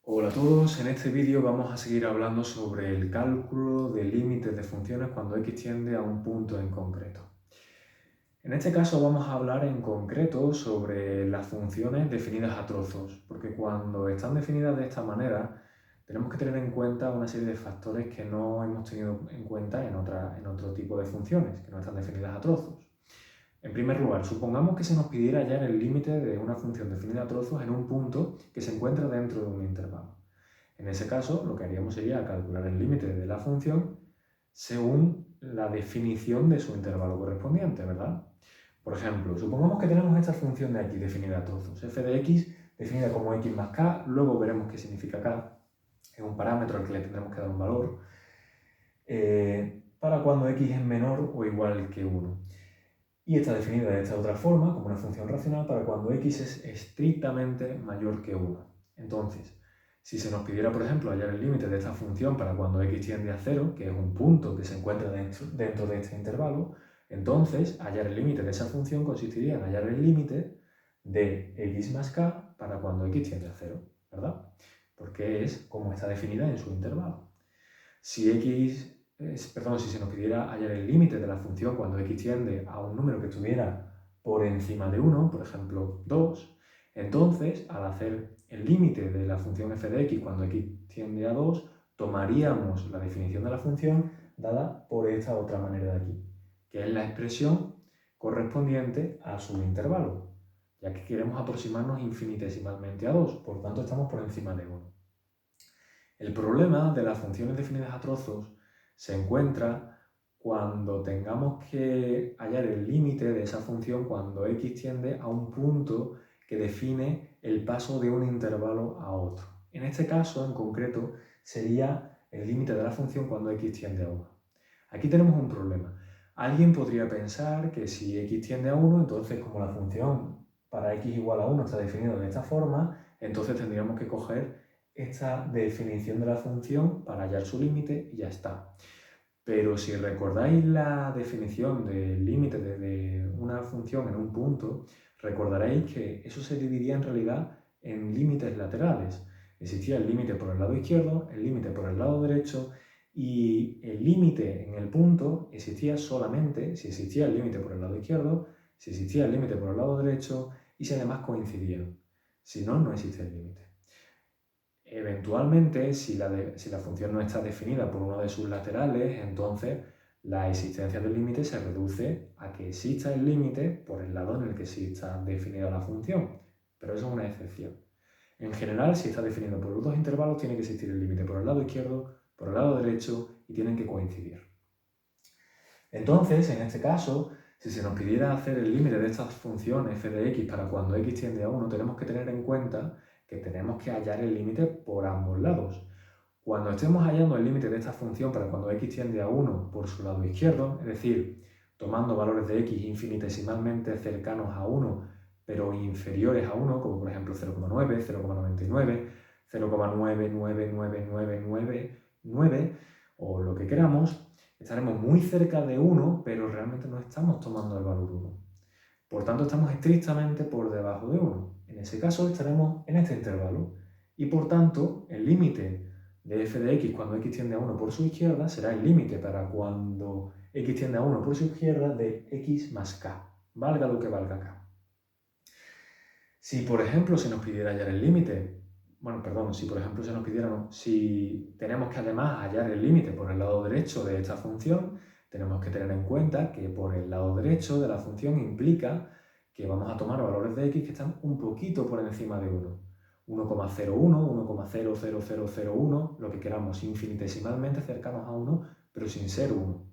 Hola a todos, en este vídeo vamos a seguir hablando sobre el cálculo de límites de funciones cuando x tiende a un punto en concreto. En este caso vamos a hablar en concreto sobre las funciones definidas a trozos, porque cuando están definidas de esta manera tenemos que tener en cuenta una serie de factores que no hemos tenido en cuenta en otro tipo de funciones, que no están definidas a trozos. En primer lugar, supongamos que se nos pidiera hallar el límite de una función definida a trozos en un punto que se encuentra dentro de un intervalo. En ese caso, lo que haríamos sería calcular el límite de la función según la definición de su intervalo correspondiente, ¿verdad? Por ejemplo, supongamos que tenemos esta función de x definida a trozos, f de x definida como x más k, luego veremos qué significa k, es un parámetro al que le tendremos que dar un valor, para cuando x es menor o igual que 1. Y está definida de esta otra forma, como una función racional, para cuando x es estrictamente mayor que 1. Entonces, si se nos pidiera, por ejemplo, hallar el límite de esta función para cuando x tiende a 0, que es un punto que se encuentra dentro de este intervalo, entonces hallar el límite de esa función consistiría en hallar el límite de x más k para cuando x tiende a 0, ¿verdad? Porque es como está definida en su intervalo. Si se nos pidiera hallar el límite de la función cuando x tiende a un número que estuviera por encima de 1, por ejemplo 2, entonces al hacer el límite de la función f de x cuando x tiende a 2, tomaríamos la definición de la función dada por esta otra manera de aquí, que es la expresión correspondiente a su intervalo, ya que queremos aproximarnos infinitesimalmente a 2, por tanto estamos por encima de 1. El problema de las funciones definidas a trozos se encuentra cuando tengamos que hallar el límite de esa función cuando x tiende a un punto que define el paso de un intervalo a otro. En este caso, en concreto, sería el límite de la función cuando x tiende a 1. Aquí tenemos un problema. Alguien podría pensar que si x tiende a 1, entonces como la función para x igual a 1 está definida de esta forma, entonces tendríamos que coger esta definición de la función para hallar su límite y ya está. Pero si recordáis la definición del límite de una función en un punto, recordaréis que eso se dividía en realidad en límites laterales. Existía el límite por el lado izquierdo, el límite por el lado derecho, y el límite en el punto existía solamente si existía el límite por el lado izquierdo, si existía el límite por el lado derecho y si además coincidían. Si no, no existe el límite. Eventualmente, si la función no está definida por uno de sus laterales, entonces la existencia del límite se reduce a que exista el límite por el lado en el que sí está definida la función, pero eso es una excepción. En general, si está definido por los dos intervalos, tiene que existir el límite por el lado izquierdo, por el lado derecho y tienen que coincidir. Entonces, en este caso, si se nos pidiera hacer el límite de estas funciones f de x para cuando x tiende a 1, tenemos que tener en cuenta que tenemos que hallar el límite por ambos lados. Cuando estemos hallando el límite de esta función para cuando x tiende a 1 por su lado izquierdo, es decir, tomando valores de x infinitesimalmente cercanos a 1, pero inferiores a 1, como por ejemplo 0,9, 0,99, 0,999999 o lo que queramos, estaremos muy cerca de 1, pero realmente no estamos tomando el valor 1. Por tanto, estamos estrictamente por debajo de 1. En ese caso, estaremos en este intervalo. Y por tanto, el límite de f de x cuando x tiende a 1 por su izquierda será el límite para cuando x tiende a 1 por su izquierda de x más k, valga lo que valga k. Si, por ejemplo, se nos pidiera hallar el límite, si tenemos que además hallar el límite por el lado derecho de esta función, tenemos que tener en cuenta que por el lado derecho de la función implica que vamos a tomar valores de x que están un poquito por encima de 1. 1,01, 1,00001, lo que queramos, infinitesimalmente cercanos a 1, pero sin ser 1.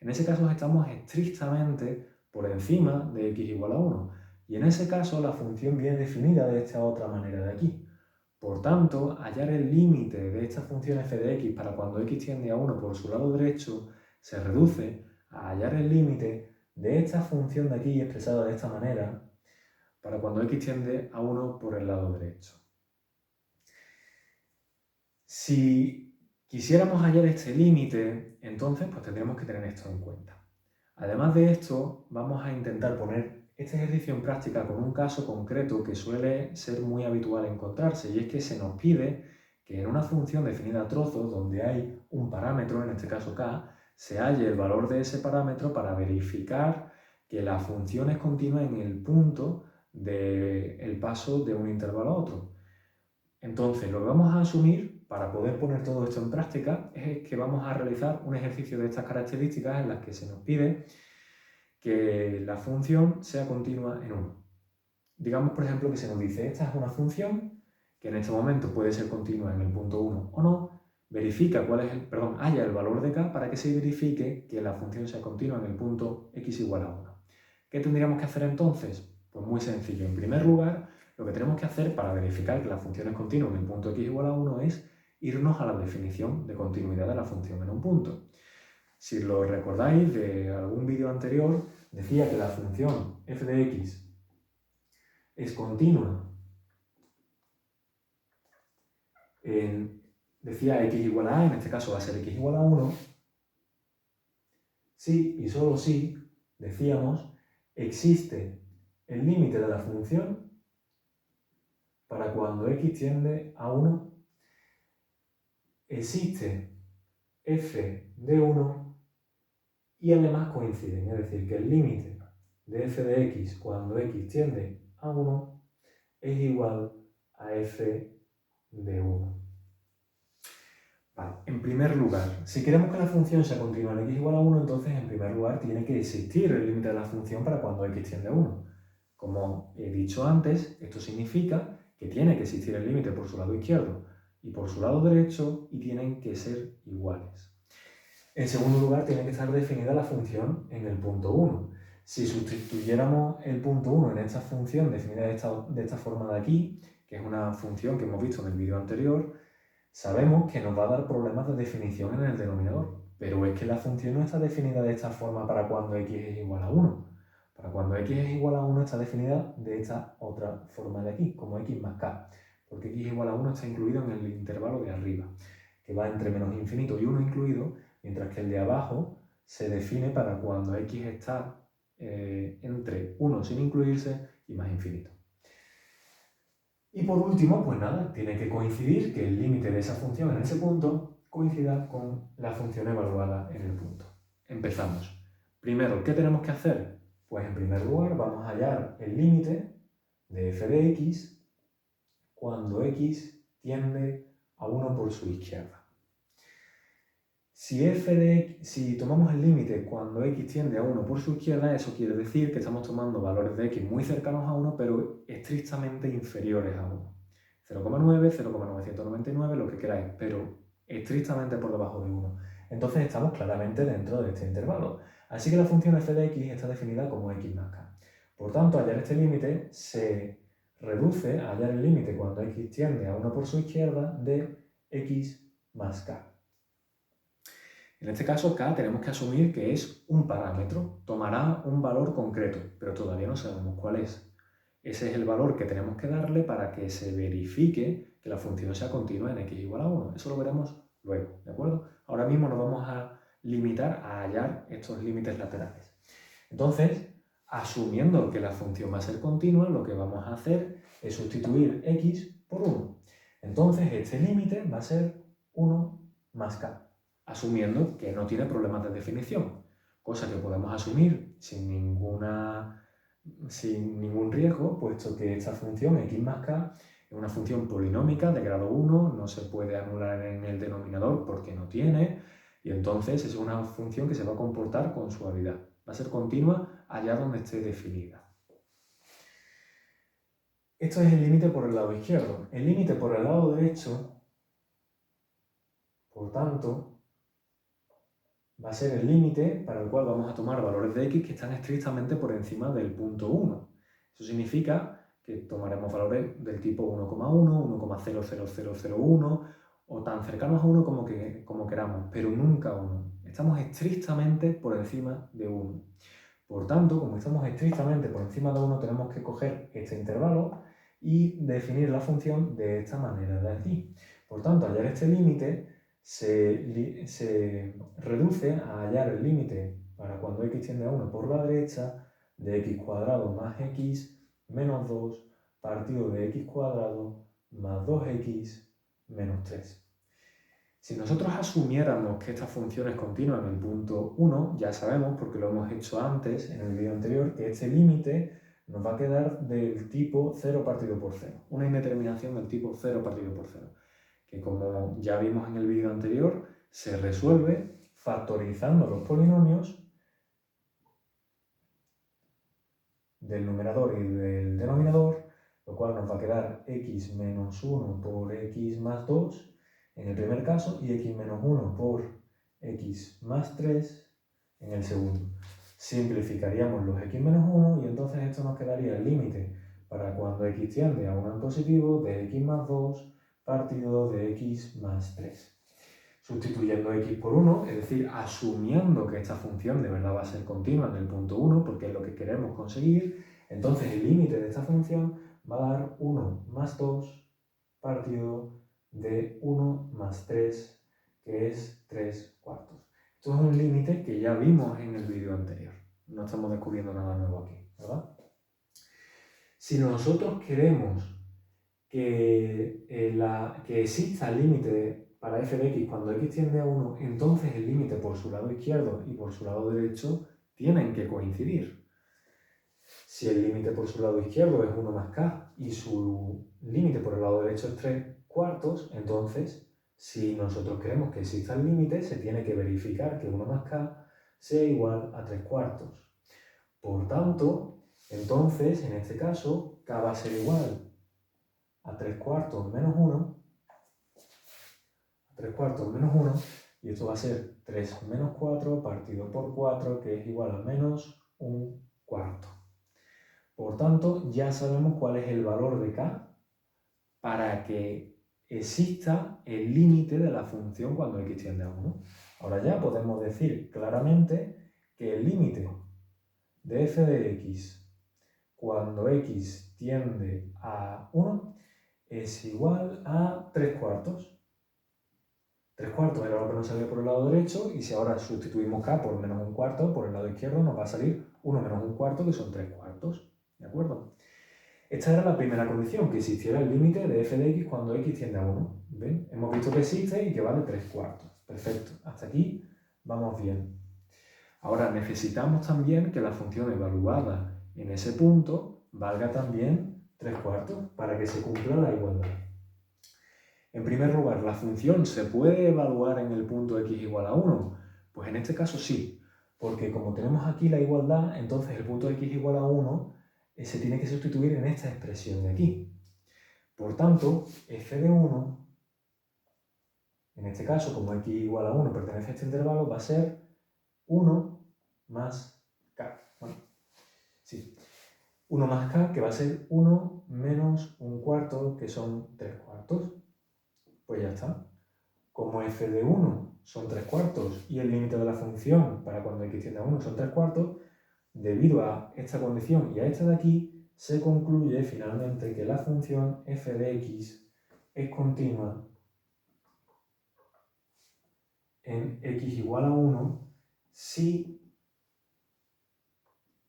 En ese caso estamos estrictamente por encima de x igual a 1. Y en ese caso la función viene definida de esta otra manera de aquí. Por tanto, hallar el límite de esta función f de x para cuando x tiende a 1 por su lado derecho se reduce a hallar el límite de esta función de aquí expresada de esta manera para cuando x tiende a 1 por el lado derecho. Si quisiéramos hallar este límite, entonces pues tendríamos que tener esto en cuenta. Además de esto, vamos a intentar poner este ejercicio en práctica con un caso concreto que suele ser muy habitual encontrarse, y es que se nos pide que en una función definida a trozos, donde hay un parámetro, en este caso k, se halle el valor de ese parámetro para verificar que la función es continua en el punto del paso de un intervalo a otro. Entonces, lo que vamos a asumir para poder poner todo esto en práctica es que vamos a realizar un ejercicio de estas características en las que se nos pide que la función sea continua en 1. Digamos, por ejemplo, que se nos dice, esta es una función que en este momento puede ser continua en el punto 1 o no, verifica haya el valor de k para que se verifique que la función sea continua en el punto x igual a 1. ¿Qué tendríamos que hacer entonces? Pues muy sencillo. En primer lugar, lo que tenemos que hacer para verificar que la función es continua en el punto x igual a 1 es irnos a la definición de continuidad de la función en un punto. Si lo recordáis de algún vídeo anterior, decía que la función f de x es continua decía x igual a a, en este caso va a ser x igual a 1, si y solo si, decíamos, existe el límite de la función para cuando x tiende a 1, existe f de 1 y además coinciden, es decir, que el límite de f de x cuando x tiende a 1 es igual a f de 1. Vale, en primer lugar, si queremos que la función sea continua en x igual a 1, entonces en primer lugar tiene que existir el límite de la función para cuando x tiende a 1. Como he dicho antes, esto significa que tiene que existir el límite por su lado izquierdo y por su lado derecho y tienen que ser iguales. En segundo lugar, tiene que estar definida la función en el punto 1. Si sustituyéramos el punto 1 en esta función definida de esta forma de aquí, que es una función que hemos visto en el vídeo anterior, sabemos que nos va a dar problemas de definición en el denominador, pero es que la función no está definida de esta forma para cuando x es igual a 1. Para cuando x es igual a 1 está definida de esta otra forma de aquí, como x más k, porque x igual a 1 está incluido en el intervalo de arriba, que va entre menos infinito y 1 incluido, mientras que el de abajo se define para cuando x está entre 1 sin incluirse y más infinito. Y por último, pues nada, tiene que coincidir que el límite de esa función en ese punto coincida con la función evaluada en el punto. Empezamos. Primero, ¿qué tenemos que hacer? Pues en primer lugar vamos a hallar el límite de f de x cuando x tiende a 1 por su izquierda. Si tomamos el límite cuando x tiende a 1 por su izquierda, eso quiere decir que estamos tomando valores de x muy cercanos a 1, pero estrictamente inferiores a 1. 0,9, 0,999, lo que queráis, pero estrictamente por debajo de 1. Entonces estamos claramente dentro de este intervalo. Así que la función f de x está definida como x más k. Por tanto, hallar este límite se reduce a hallar el límite cuando x tiende a 1 por su izquierda de x más k. En este caso, k tenemos que asumir que es un parámetro, tomará un valor concreto, pero todavía no sabemos cuál es. Ese es el valor que tenemos que darle para que se verifique que la función sea continua en x igual a 1. Eso lo veremos luego, ¿de acuerdo? Ahora mismo nos vamos a limitar a hallar estos límites laterales. Entonces, asumiendo que la función va a ser continua, lo que vamos a hacer es sustituir x por 1. Entonces, este límite va a ser 1 más k, asumiendo que no tiene problemas de definición, cosa que podemos asumir sin ningún riesgo, puesto que esta función x más k es una función polinómica de grado 1, no se puede anular en el denominador porque no tiene, y entonces es una función que se va a comportar con suavidad. Va a ser continua allá donde esté definida. Esto es el límite por el lado izquierdo. El límite por el lado derecho, por tanto, va a ser el límite para el cual vamos a tomar valores de x que están estrictamente por encima del punto 1. Eso significa que tomaremos valores del tipo 1,1, 1,00001 o tan cercanos a 1 como queramos, pero nunca 1. Estamos estrictamente por encima de 1. Por tanto, como estamos estrictamente por encima de 1, tenemos que coger este intervalo y definir la función de esta manera de aquí. Por tanto, hallar este límite se reduce a hallar el límite para cuando x tiende a 1 por la derecha de x cuadrado más x menos 2 partido de x cuadrado más 2x menos 3. Si nosotros asumiéramos que esta función es continua en el punto 1, ya sabemos, porque lo hemos hecho antes en el vídeo anterior, que este límite nos va a quedar del tipo 0 partido por 0, una indeterminación del tipo 0 partido por 0, que como ya vimos en el vídeo anterior, se resuelve factorizando los polinomios del numerador y del denominador, lo cual nos va a quedar x menos 1 por x más 2 en el primer caso y x menos 1 por x más 3 en el segundo. Simplificaríamos los x menos 1 y entonces esto nos quedaría el límite para cuando x tiende a 1 en positivo de x más 2 partido de x más 3. Sustituyendo x por 1, es decir, asumiendo que esta función de verdad va a ser continua en el punto 1, porque es lo que queremos conseguir, entonces el límite de esta función va a dar 1 más 2 partido de 1 más 3, que es 3 cuartos. Esto es un límite que ya vimos en el vídeo anterior. No estamos descubriendo nada nuevo aquí, ¿verdad? Si nosotros queremos que exista el límite para f de x cuando x tiende a 1, entonces el límite por su lado izquierdo y por su lado derecho tienen que coincidir. Si el límite por su lado izquierdo es 1 más k y su límite por el lado derecho es 3 cuartos, entonces si nosotros queremos que exista el límite, se tiene que verificar que 1 más k sea igual a 3 cuartos. Por tanto, entonces, en este caso, k va a ser igual a 3 cuartos menos 1, 3 cuartos menos 1, y esto va a ser 3 menos 4 partido por 4, que es igual a menos 1 cuarto. Por tanto, ya sabemos cuál es el valor de k para que exista el límite de la función cuando x tiende a 1. Ahora ya podemos decir claramente que el límite de f de x cuando x tiende a 1 es igual a 3 cuartos. 3 cuartos era lo que nos salía por el lado derecho, y si ahora sustituimos k por menos 1 cuarto, por el lado izquierdo nos va a salir 1 menos 1 cuarto, que son 3 cuartos. ¿De acuerdo? Esta era la primera condición, que existiera el límite de f de x cuando x tiende a 1. ¿Ven? Hemos visto que existe y que vale 3 cuartos. Perfecto. Hasta aquí vamos bien. Ahora necesitamos también que la función evaluada en ese punto valga también 3 cuartos para que se cumpla la igualdad. En primer lugar, ¿la función se puede evaluar en el punto x igual a 1? Pues en este caso sí, porque como tenemos aquí la igualdad, entonces el punto x igual a 1 se tiene que sustituir en esta expresión de aquí. Por tanto, f de 1, en este caso, como x igual a 1 pertenece a este intervalo, va a ser 1 más k. Bueno, sí. 1 más k, que va a ser 1 menos 1 cuarto, que son 3 cuartos. Pues ya está. Como f de 1 son 3 cuartos y el límite de la función para cuando x tiende a 1 son 3 cuartos, debido a esta condición y a esta de aquí, se concluye finalmente que la función f de x es continua en x igual a 1 si,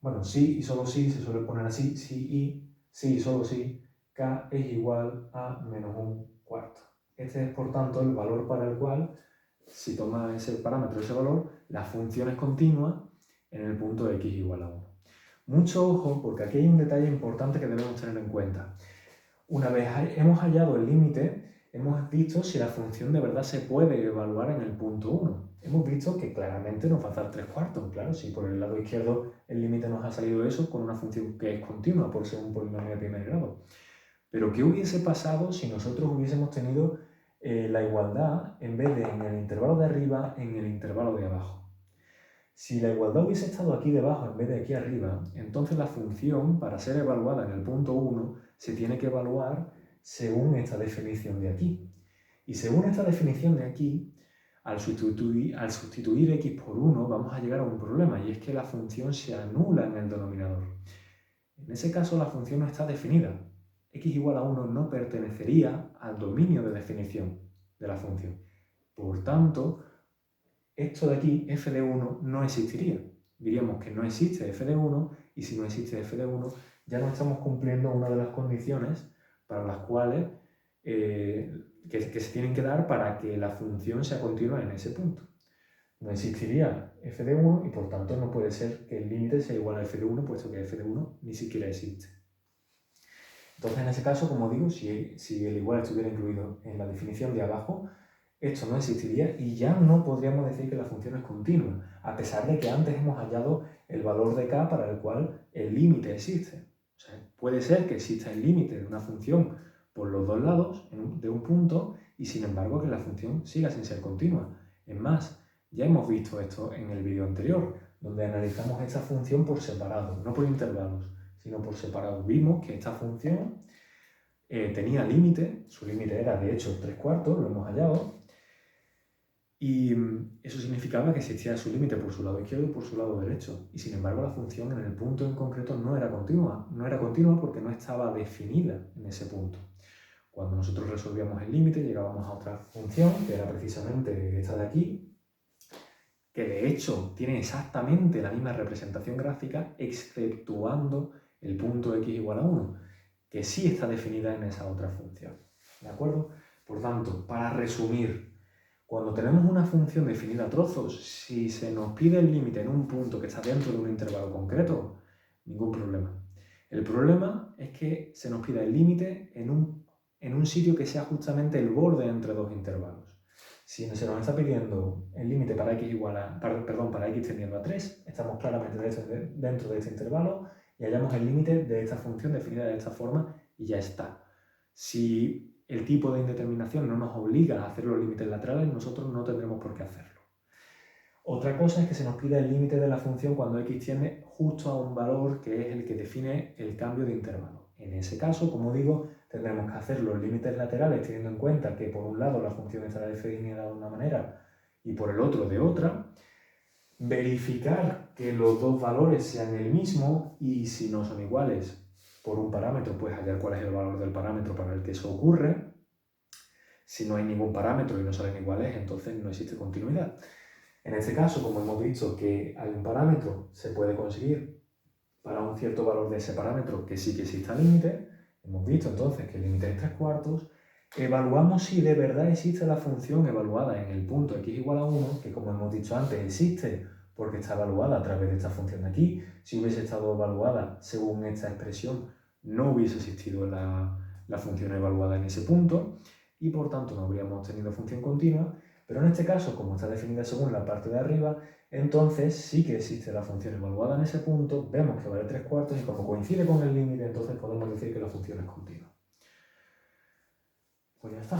bueno, si y solo si, se suele poner así, si y solo si, k es igual a menos 1 cuarto. Este es, por tanto, el valor para el cual, si toma ese parámetro, ese valor, la función es continua en el punto x igual a 1. Mucho ojo, porque aquí hay un detalle importante que debemos tener en cuenta. Una vez hemos hallado el límite, hemos visto si la función de verdad se puede evaluar en el punto 1. Hemos visto que claramente nos va a dar 3 cuartos. Claro, si por el lado izquierdo el límite nos ha salido eso con una función que es continua por ser un polinomio de primer grado. Pero ¿qué hubiese pasado si nosotros hubiésemos tenido la igualdad en vez de en el intervalo de arriba, en el intervalo de abajo? Si la igualdad hubiese estado aquí debajo en vez de aquí arriba, entonces la función, para ser evaluada en el punto 1, se tiene que evaluar según esta definición de aquí. Y según esta definición de aquí, al sustituir x por 1, vamos a llegar a un problema, y es que la función se anula en el denominador. En ese caso, la función no está definida. X igual a 1 no pertenecería al dominio de definición de la función. Por tanto, esto de aquí, f de 1, no existiría. Diríamos que no existe f de 1, y si no existe f de 1, ya no estamos cumpliendo una de las condiciones para las cuales que se tienen que dar para que la función sea continua en ese punto. No existiría f de 1 y por tanto no puede ser que el límite sea igual a f de 1, puesto que f de 1 ni siquiera existe. Entonces, en ese caso, como digo, si el igual estuviera incluido en la definición de abajo, esto no existiría y ya no podríamos decir que la función es continua, a pesar de que antes hemos hallado el valor de k para el cual el límite existe. O sea, puede ser que exista el límite de una función por los dos lados de un punto y sin embargo que la función siga sin ser continua. Es más, ya hemos visto esto en el vídeo anterior, donde analizamos esta función por separado, no por intervalos, sino por separado. Vimos que esta función tenía límite, su límite era de hecho 3/4, lo hemos hallado, y eso significaba que existía su límite por su lado izquierdo y por su lado derecho. Y sin embargo la función en el punto en concreto no era continua. No era continua porque no estaba definida en ese punto. Cuando nosotros resolvíamos el límite llegábamos a otra función, que era precisamente esta de aquí, que de hecho tiene exactamente la misma representación gráfica, exceptuando el punto x igual a 1, que sí está definida en esa otra función. ¿De acuerdo? Por tanto, para resumir, cuando tenemos una función definida a trozos, si se nos pide el límite en un punto que está dentro de un intervalo concreto, ningún problema. El problema es que se nos pida el límite en un sitio que sea justamente el borde entre dos intervalos. Si se nos está pidiendo el límite para para x tendiendo a 3, estamos claramente dentro de este intervalo y hallamos el límite de esta función definida de esta forma y ya está. Si el tipo de indeterminación no nos obliga a hacer los límites laterales, nosotros no tendremos por qué hacerlo. Otra cosa es que se nos pida el límite de la función cuando x tiende justo a un valor que es el que define el cambio de intervalo. En ese caso, como digo, tendremos que hacer los límites laterales teniendo en cuenta que por un lado la función estará definida de una manera y por el otro de otra, verificar que los dos valores sean el mismo y si no son iguales por un parámetro, pues hallar cuál es el valor del parámetro para el que eso ocurre. Si no hay ningún parámetro y no salen iguales, entonces no existe continuidad. En este caso, como hemos visto que hay un parámetro, se puede conseguir para un cierto valor de ese parámetro que sí que exista límite. Hemos visto entonces que el límite es 3/4. Evaluamos si de verdad existe la función evaluada en el punto x igual a 1, que como hemos dicho antes existe porque está evaluada a través de esta función de aquí. Si hubiese estado evaluada según esta expresión, no hubiese existido la función evaluada en ese punto y por tanto no habríamos tenido función continua. Pero en este caso, como está definida según la parte de arriba, entonces sí que existe la función evaluada en ese punto, vemos que vale 3/4 y como coincide con el límite, entonces podemos decir que la función es continua. Pues ya está.